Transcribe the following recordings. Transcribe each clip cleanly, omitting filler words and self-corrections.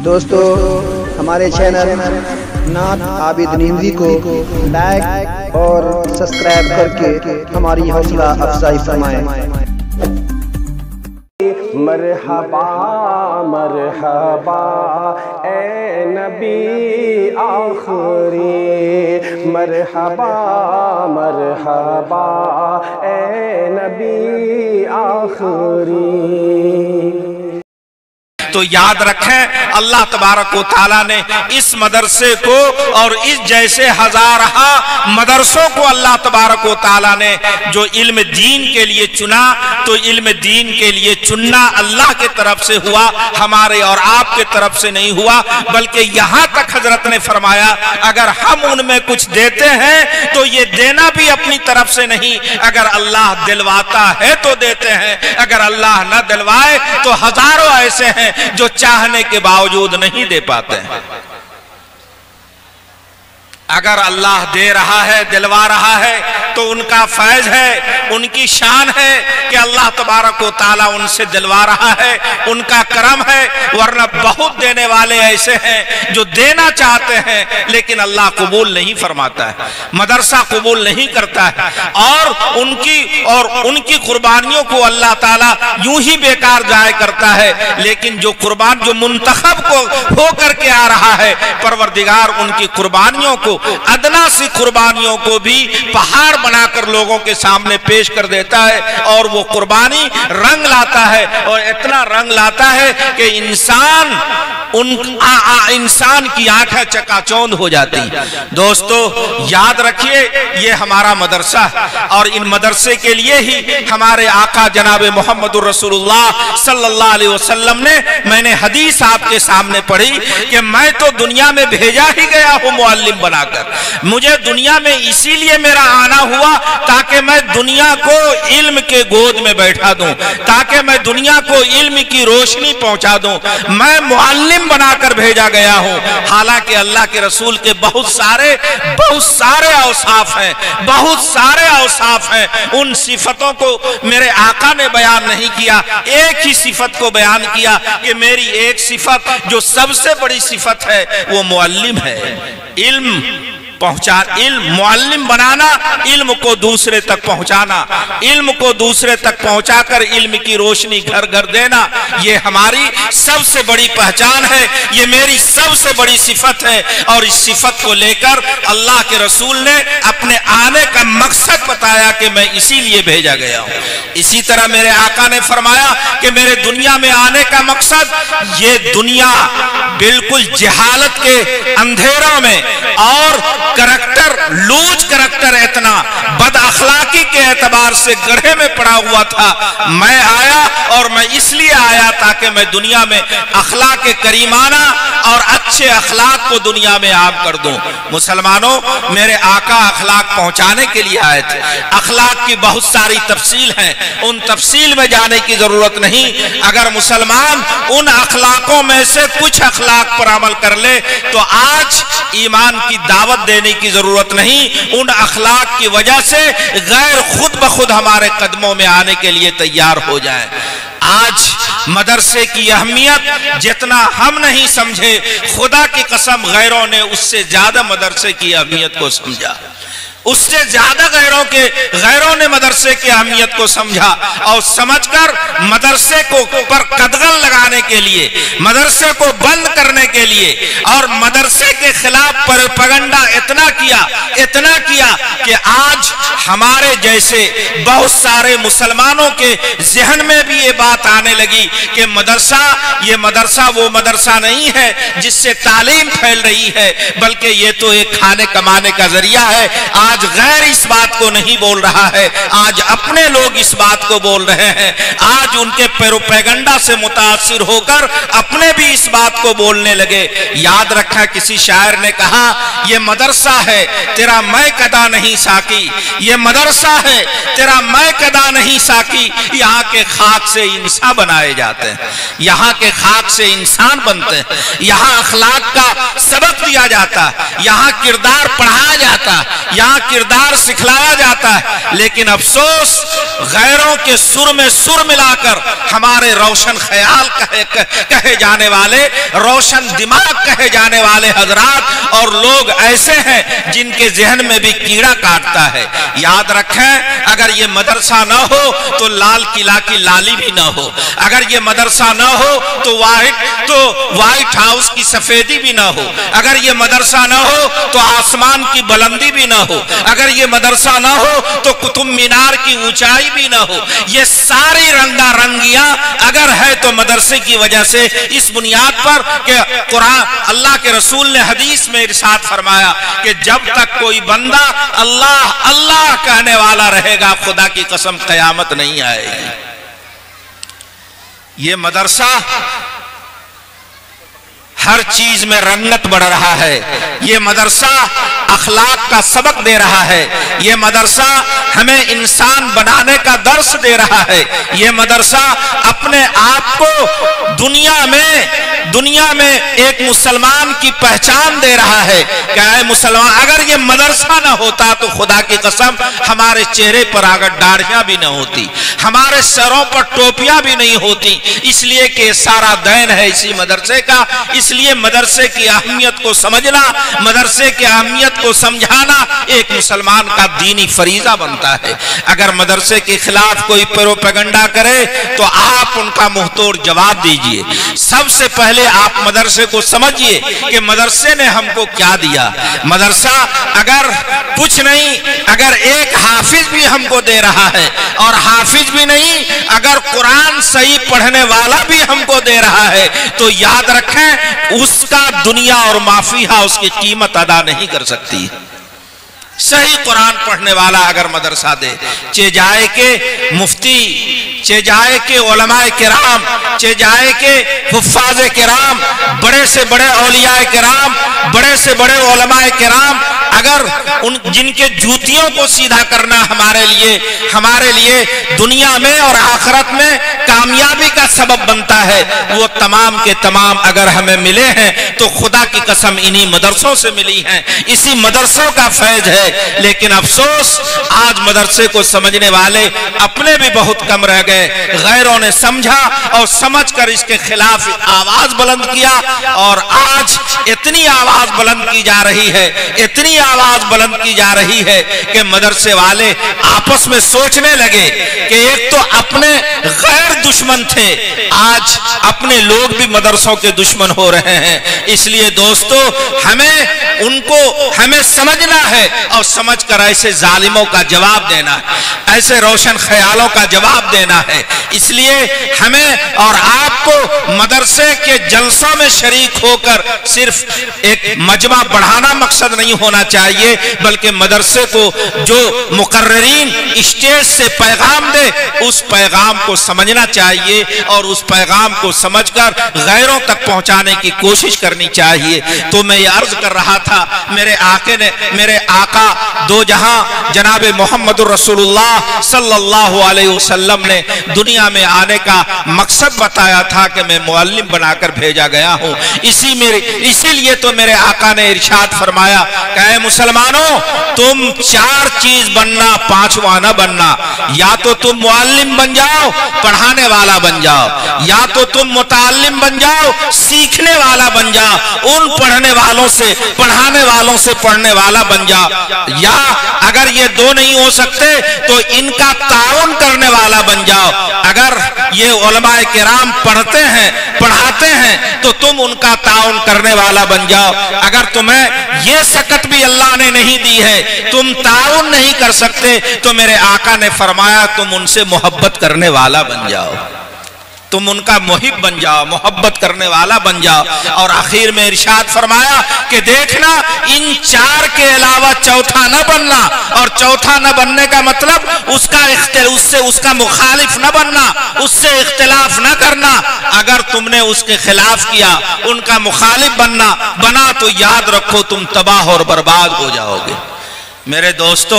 دوستو ہمارے چینل نعت عابد نیمزی کو لائک اور سبسکرائب کر کے ہماری حوصلہ افزائی فرمائیں۔ مرحبا مرحبا اے نبی آخری، مرحبا مرحبا اے نبی آخری۔ تو یاد رکھیں اللہ تبارک و تعالیٰ نے اس مدرسے کو اور اس جیسے ہزارہا مدرسوں کو اللہ تبارک و تعالیٰ نے جو علم دین کے لیے چنا، تو علم دین کے لیے چننا اللہ کے طرف سے ہوا، ہمارے اور آپ کے طرف سے نہیں ہوا، بلکہ یہاں تک حضرت نے فرمایا اگر ہم ان میں کچھ دیتے ہیں تو یہ دینا بھی اپنی طرف سے نہیں، اگر اللہ دلواتا ہے تو دیتے ہیں، اگر اللہ نہ دلوائے تو ہزاروں ایسے ہیں جو چاہنے کے باوجود نہیں دے پاتے ہیں۔ اگر اللہ دے رہا ہے، دلوا رہا ہے، تو ان کا فیض ہے، ان کی شان ہے کہ اللہ تبارک و تعالیٰ ان سے دلوا رہا ہے، ان کا کرم ہے، ورنہ بہت دینے والے ایسے ہیں جو دینا چاہتے ہیں لیکن اللہ قبول نہیں فرماتا ہے، مدرسہ قبول نہیں کرتا ہے، اور ان کی قربانیوں کو اللہ تعالیٰ یوں ہی بیکار ضائع کرتا ہے، لیکن جو منتخب کو ہو کر کے آ رہا ہے، پروردگار ان کی قربانیوں کو، ادنا سی قربانیوں کو بھی پہاڑ بنا کر لوگوں کے سامنے پیش کر دیتا ہے، اور وہ قربانی رنگ لاتا ہے، اور اتنا رنگ لاتا ہے کہ انسان کی آنکھیں چکا چوند ہو جاتی۔ دوستو یاد رکھیے یہ ہمارا مدرسہ ہے، اور ان مدرسے کے لیے ہی ہمارے آقا جناب محمد رسول اللہ صلی اللہ علیہ وسلم نے، میں نے حدیث آپ کے سامنے پڑھی کہ میں تو دنیا میں بھیجا ہی گیا ہوں معلم بنا کر، مجھے دنیا میں اسی لیے میرا آنا ہوا تاکہ میں دنیا کو علم کے گود میں بیٹھا دوں، تاکہ میں دنیا کو علم کی روشنی پہنچا دوں، میں معلم بنا کر بھیجا گیا ہوں۔ حالانکہ اللہ کے رسول کے بہت سارے اوصاف ہیں، بہت سارے اوصاف ہیں، ان صفتوں کو میرے آقا نے بیان نہیں کیا، ایک ہی صفت کو بیان کیا کہ میری ایک صفت جو سب سے بڑی صفت ہے وہ معلم ہے، معلم بنانا، علم کو دوسرے تک پہنچانا، علم کو دوسرے تک پہنچا کر علم کی روشنی گھر گھر دینا، یہ ہماری سب سے بڑی پہچان ہے، یہ میری سب سے بڑی صفت ہے، اور اس صفت کو لے کر اللہ کے رسول نے اپنے آنے کا مقصد بتایا کہ میں اسی لیے بھیجا گیا ہوں۔ اسی طرح میرے آقا نے فرمایا کہ میرے دنیا میں آنے کا مقصد، یہ دنیا بالکل جہالت کے اندھیروں میں اور لوچ کرکٹر اتنا بد اخلاقی کے اعتبار سے گڑھے میں پڑا ہوا تھا، میں آیا اور میں اس لیے آیا تاکہ میں دنیا میں اخلاق کریمانہ اور اچھے اخلاق کو دنیا میں عام کر دوں۔ مسلمانوں میرے آقا اخلاق پہنچانے کے لیے آئے تھے، اخلاق کی بہت ساری تفصیل ہیں، ان تفصیل میں جانے کی ضرورت نہیں، اگر مسلمان ان اخلاقوں میں سے کچھ اخلاق پر عمل کر لے تو آج ایمان کی دعوت دینے کی ضرورت نہیں، ان اخلاق کی وجہ سے غیر خود بخود ہمارے قدموں میں آنے کے لیے تیار ہو جائیں۔ آج مدرسے کی اہمیت جتنا ہم نہیں سمجھے، خدا کی قسم غیروں نے اس سے زیادہ مدرسے کی اہمیت کو سمجھا، اس سے زیادہ غیروں نے مدرسے کی اہمیت کو سمجھا، اور سمجھ کر مدرسے کو پر قدغن لگانے کے لیے، مدرسے کو بند کرنے کے لیے، اور مدرسے کے خلاف پروپیگنڈا اتنا کیا کہ آج ہمارے جیسے بہت سارے مسلمانوں کے ذہن میں بھی یہ بات آنے لگی کہ یہ مدرسہ وہ مدرسہ نہیں ہے جس سے تعلیم پھیل رہی ہے، بلکہ یہ تو ایک کھانے کمانے کا ذریعہ ہے۔ آج غیر اس بات کو نہیں بول رہا ہے، آج اپنے لوگ اس بات کو بول رہے ہیں، آج ان کے پروپیگنڈا سے متاثر ہو کر اپنے بھی اس بات کو بولنے لگے۔ یاد رکھا کسی شاعر نے کہا یہ مدرسہ ہے تیرا میں کدا نہیں ساکی، یہ مدرسہ ہے تیرا میں کدا نہیں ساکی، یہاں کے خاک سے انسان بنائے جاتے ہیں، یہاں کے خاک سے انسان بنتے ہیں، یہاں اخلاق کا سبق دیا جاتا ہے، یہاں کردار پڑھایا جاتا ہے، یہاں کردار سکھلایا جاتا ہے، لیکن افسوس غیروں کے سر میں سر ملا کر ہمارے روشن خیال کہے جانے والے، روشن دماغ کہے جانے والے حضرات اور لوگ ایسے ہیں جن کے ذہن میں بھی کیڑا کاٹتا ہے۔ یاد رکھیں، اگر یہ مدرسہ نہ ہو تو لال قلعہ کی لالی بھی نہ ہو، اگر یہ مدرسہ نہ ہو تو وائٹ ہاؤس کی سفیدی بھی نہ ہو، اگر یہ مدرسہ نہ ہو تو آسمان کی بلندی بھی نہ ہو، اگر یہ مدرسہ نہ ہو تو قطب مینار کی اونچائی بھی نہ ہو۔ یہ ساری رنگا رنگیاں اگر ہے تو مدرسے کی وجہ سے، اس بنیاد پر کہ قرآن اللہ کے رسول نے حدیث میں ارشاد فرمایا کہ جب تک کوئی بندہ اللہ اللہ کہنے والا رہے گا، خدا کی قسم قیامت نہیں آئے گی۔ یہ مدرسہ ہر چیز میں رنگت بڑھ رہا ہے، یہ مدرسہ اخلاق کا سبق دے رہا ہے، یہ مدرسہ ہمیں انسان بنانے کا درس دے رہا ہے، یہ مدرسہ اپنے آپ کو دنیا میں ایک مسلمان کی پہچان دے رہا ہے کہ اے مسلمان، اگر یہ مدرسہ نہ ہوتا تو خدا کی قسم ہمارے چہرے پر اگر داڑھیاں بھی نہ ہوتی، ہمارے سروں پر ٹوپیاں بھی نہیں ہوتی، اس لیے کہ سارا دین ہے اسی مدرسے کا۔ اس لیے مدرسے کی اہمیت کو سمجھنا، مدرسے کی اہمیت کو سمجھانا ایک مسلمان کا دینی فریضہ بنتا ہے۔ اگر مدرسے کے خلاف کوئی پروپیگنڈا کرے تو آپ ان کا منہ توڑ جواب دیجئے۔ سب سے پہلے آپ مدرسے کو سمجھئے کہ مدرسے نے ہم کو کیا دیا۔ مدرسہ اگر کچھ نہیں، اگر ایک حافظ بھی ہم کو دے رہا ہے، اور حافظ بھی نہیں، اگر قرآن صحیح پڑھنے والا بھی ہم کو دے رہا ہے، تو یاد رکھیں اس کا دنیا اور مافیہا اس کی قیمت ادا نہیں کر سکتی۔ صحیح قرآن پڑھنے والا اگر مدرسہ دے، چہ جائے کہ مفتی، چہ جائے کہ علماء کرام، چہ جائے کہ حفاظ کرام، بڑے سے بڑے اولیاء کرام، بڑے سے بڑے علماء کرام، اگر جن کے جوتیوں کو سیدھا کرنا ہمارے لیے دنیا میں اور آخرت میں کامیابی کا سبب بنتا ہے، وہ تمام کے تمام اگر ہمیں ملے ہیں تو خدا کی قسم انہی مدرسوں سے ملی ہیں، اسی مدرسوں کا فیض ہے۔ لیکن افسوس آج مدرسے کو سمجھنے والے اپنے بھی بہت کم رہ گئے، غیروں نے سمجھا اور سمجھ کر اس کے خلاف آواز بلند کیا، اور آج اتنی آواز بلند کی جا رہی ہے، اتنی آواز بلند کی جا رہی ہے کہ مدرسے والے آپس میں سوچنے لگے کہ ایک تو اپنے غیر دشمن تھے، آج اپنے لوگ بھی مدرسوں کے دشمن ہو رہے ہیں۔ اس لیے دوستو ہمیں سمجھنا ہے اور سمجھ کر ایسے ظالموں کا جواب دینا ہے، ایسے روشن خیالوں کا جواب دینا ہے۔ اس لیے ہمیں اور آپ کو مدرسے کے جلسوں میں شریک ہو کر صرف ایک مجمع بڑھانا مقصد نہیں ہونا چاہیے، بلکہ مدرسے کو جو مقررین اسٹیج سے پیغام دے اس پیغام کو سمجھنا چاہیے، اور اس پیغام کو سمجھ کر غیروں تک پہنچانے کی کوشش کرنی چاہیے۔ تو میں یہ عرض کر رہا تھا، میرے آقا دو جہاں جناب محمد رسول اللہ صلی اللہ علیہ وسلم نے دنیا میں آنے کا مقصد بتایا تھا کہ میں معلم بنا کر بھیجا گیا ہوں۔ اسی لیے تو میرے آقا نے ارشاد فرمایا کہ اے مسلمانوں، تم چار چیز بننا، پانچواں نہ بننا۔ یا تو تم معلم بن جاؤ، پڑھانے والا بن جاؤ، یا تو تم متعلم بن جاؤ، سیکھنے والا بن جاؤ، ان پڑھنے والوں سے پڑھانے والوں سے پڑھنے والا بن جاؤ، یا اگر یہ دو نہیں ہو سکتے تو ان کا تعاون کرنے والا بن جاؤ۔ اگر یہ علماء کرام پڑھتے ہیں پڑھاتے ہیں تو تم ان کا تعاون کرنے والا بن جاؤ۔ اگر تمہیں یہ سکت بھی اللہ نے نہیں دی ہے، تم تعاون نہیں کر سکتے، تو میرے آقا نے فرمایا تم ان سے محبت کرنے والا بن جاؤ، تم ان کا محب بن جاؤ، محبت کرنے والا بن جاؤ۔ اور آخر میں ارشاد فرمایا کہ دیکھنا ان چار کے علاوہ چوتھا نہ بننا، اور چوتھا نہ بننے کا مطلب اس کا مخالف نہ بننا، اس سے اختلاف نہ کرنا۔ اگر تم نے اس کے خلاف کیا، ان کا مخالف بنا تو یاد رکھو تم تباہ اور برباد ہو جاؤ گے۔ میرے دوستو،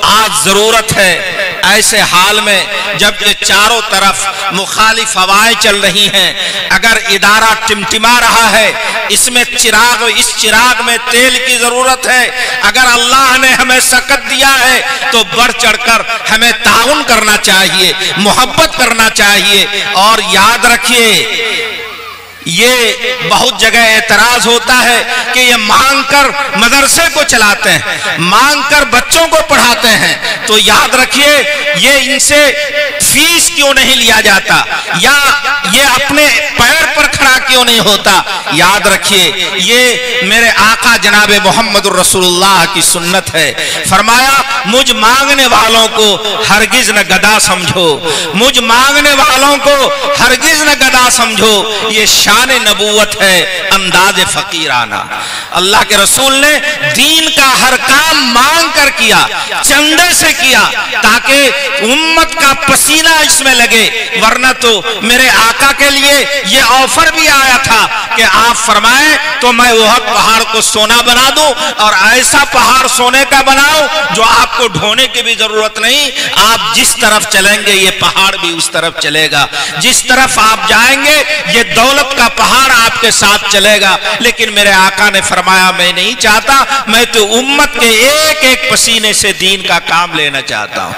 آج ضرورت ہے ایسے حال میں جب کہ چاروں طرف مخالف ہوائیں چل رہی ہیں، اگر ادارہ ٹمٹما رہا ہے، اس چراغ میں تیل کی ضرورت ہے، اگر اللہ نے ہمیں سکت دیا ہے تو بڑھ چڑھ کر ہمیں تعاون کرنا چاہیے، محبت کرنا چاہیے۔ اور یاد رکھیے، یہ بہت جگہ اعتراض ہوتا ہے کہ یہ مانگ کر مدرسے کو چلاتے ہیں، مانگ کر بچوں کو پڑھاتے ہیں، تو یاد رکھیے یہ ان سے فیس کیوں نہیں لیا جاتا، یا یہ اپنے پیر پر کھڑا کیوں نہیں ہوتا؟ یاد رکھیے یہ میرے آقا جناب محمد الرسول اللہ کی سنت ہے۔ فرمایا مجھ مانگنے والوں کو ہرگز نہ گدھا سمجھو، مجھ مانگنے والوں کو ہرگز نہ گدھا سمجھو، یہ شان نبوت ہے، انداز فقیرانہ۔ اللہ کے رسول نے دین کا ہر کام مانگ کر کیا، چندے سے کیا، تاکہ امت کا پسینہ اس میں لگے، ورنہ تو میرے آقا کے لیے یہ آفر بھی آیا تھا کہ آپ فرمائیں تو میں احد پہاڑ کو سونا بنا دوں، اور ایسا پہاڑ سونے کا بناؤ جو آپ کو ڈھونے کی بھی ضرورت نہیں، آپ جس طرف چلیں گے یہ پہاڑ بھی اس طرف چلے گا، جس طرف آپ جائیں گے یہ دولت کا پہاڑ آپ کے ساتھ چلے گا۔ لیکن میرے آقا نے فرمایا میں نہیں چاہتا، میں تو امت کے ایک ایک پسینے سے دین کا کام لینا چاہتا ہوں۔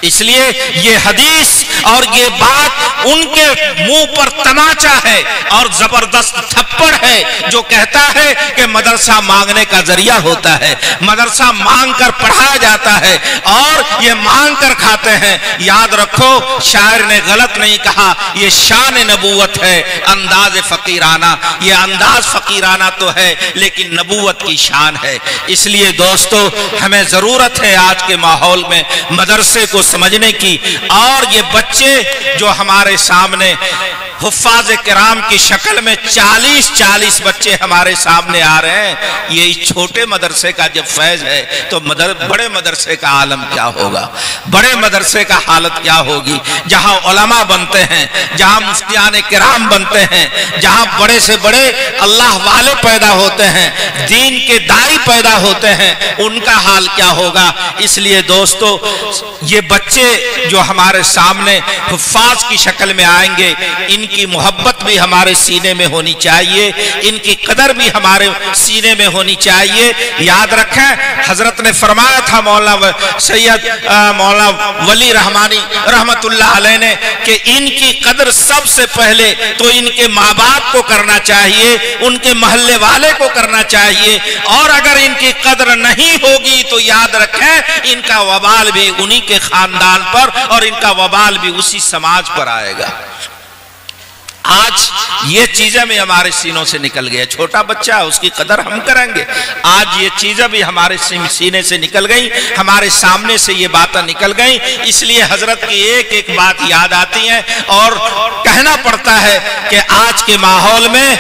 اس لیے یہ حدیث اور یہ بات ان کے منہ پر تماچا ہے اور زبردست تھپڑ ہے جو کہتا ہے کہ مدرسہ مانگنے کا ذریعہ ہوتا ہے، مدرسہ مانگ کر پڑھایا جاتا ہے اور یہ مانگ کر کھاتے ہیں۔ یاد رکھو شاعر نے غلط نہیں کہا، یہ شان نبوت ہے، انداز فقیرانہ۔ یہ انداز فقیرانہ تو ہے لیکن نبوت کی شان ہے۔ اس لیے دوستو ہمیں ضرورت ہے آج کے ماحول میں مدرسے کو سمجھنے کی، اور یہ بچے جو ہمارے سامنے حفاظ کرام کی شکل میں 40 بچے ہمارے سامنے آ رہے ہیں، یہ چھوٹے مدرسے کا جب فیض ہے تو بڑے مدرسے کا عالم کیا ہوگا، بڑے مدرسے کا حالت کیا ہوگی، جہاں علماء بنتے ہیں، جہاں مفتیان کرام بنتے ہیں، جہاں بڑے سے بڑے اللہ والے پیدا ہوتے ہیں، دین کے داعی پیدا ہوتے ہیں، ان کا حال کیا ہوگا۔ اس لیے دوستو یہ بچے جو ہمارے سامنے حفاظ کی شکل میں آئیں گے، ان کی محبت بھی ہمارے سینے میں ہونی چاہیے، ان کی قدر بھی ہمارے سینے میں ہونی چاہیے۔ یاد رکھیں حضرت نے فرمایا تھا مولانا ولی رحمانی رحمت اللہ علیہ نے کہ ان کی قدر سب سے پہلے تو ان کے ماں باپ کو کرنا چاہیے، ان کے محلے والے کو کرنا چاہیے، اور اگر ان کی قدر نہیں ہوگی تو یاد رکھیں ان کا وبال بھی انہی کے خاندان پر اور ان کا وبال بھی اسی سماج پر آئے گا۔ آج یہ چیزیں بھی ہمارے سینوں سے نکل گئے، چھوٹا بچہ اس کی قدر ہم کریں گے، آج یہ چیزیں بھی ہمارے سینے سے نکل گئی، ہمارے سامنے سے یہ باتیں نکل گئی۔ اس لیے حضرت کی ایک ایک بات یاد آتی ہے اور کہنا پڑتا ہے کہ آج کے ماحول میں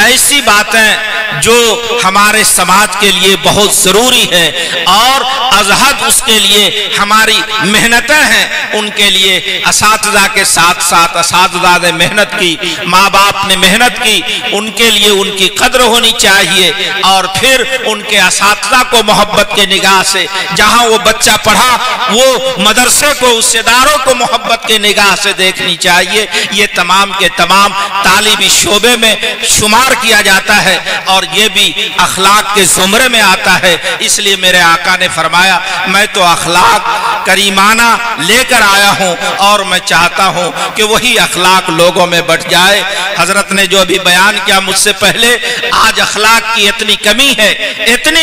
ایسی باتیں جو ہمارے سماج کے لیے بہت ضروری ہے اور ازحد اس کے لیے ہماری محنتیں ہیں، ان کے لیے اساتذہ کے ساتھ ساتھ اساتذہ نے محنت کی، ماں باپ نے محنت کی، ان کے لیے ان کی قدر ہونی چاہیے، اور پھر ان کے اساتذہ کو محبت کے نگاہ سے، جہاں وہ بچہ پڑھا وہ مدرسے کو، اس اداروں کو محبت کے نگاہ سے دیکھنی چاہیے۔ یہ تمام کے تمام تعلیمی شعبے میں شمار کیا جاتا ہے اور یہ بھی اخلاق کے زمرے میں آتا ہے۔ اس لیے میرے آقا نے فرمایا میں تو اخلاق کریمانہ لے کر آیا ہوں اور میں چاہتا ہوں کہ وہی اخلاق لوگوں میں بٹ جائے۔ حضرت نے جو بھی بیان کیا مجھ سے پہلے، آج اخلاق کی اتنی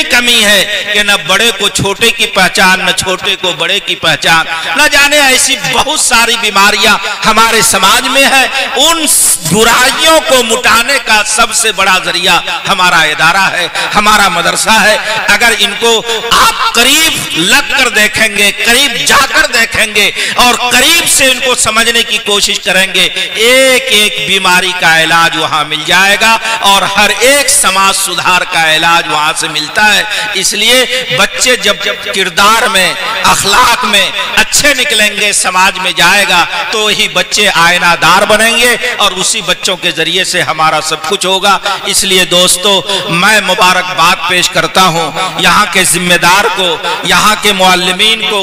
کمی ہے کہ نہ بڑے کو چھوٹے کی پہچان، نہ چھوٹے کو بڑے کی پہچان، نہ جانے ایسی بہت ساری بیماریاں ہمارے سماج میں ہیں۔ ان برائیوں کو مٹانے کا سب سے بڑا ذریعہ ہمارا ادارہ ہے، ہمارا مدرسہ ہے۔ اگر ان کو آپ قریب لگ کر دیکھیں گے، قریب جا کر دیکھیں گے اور قریب سے ان کو سمجھنے کی کوشش کریں گے، ایک ایک بیماری کا علاج وہاں مل جائے گا اور ہر ایک سماج سدھار کا علاج وہاں سے ملتا ہے۔ اس لیے بچے جب کردار میں، اخلاق میں اچھے نکلیں گے، سماج میں جائے گا تو وہی بچے آئینہ دار بنیں گے اور اسی بچوں کے ذریعے سے ہمارا سب کچھ ہوگا۔ اس لیے دوستو میں مبارکباد پیش کرتا ہوں یہاں کے ذمہ دار کو، یہاں کے معلمین کو،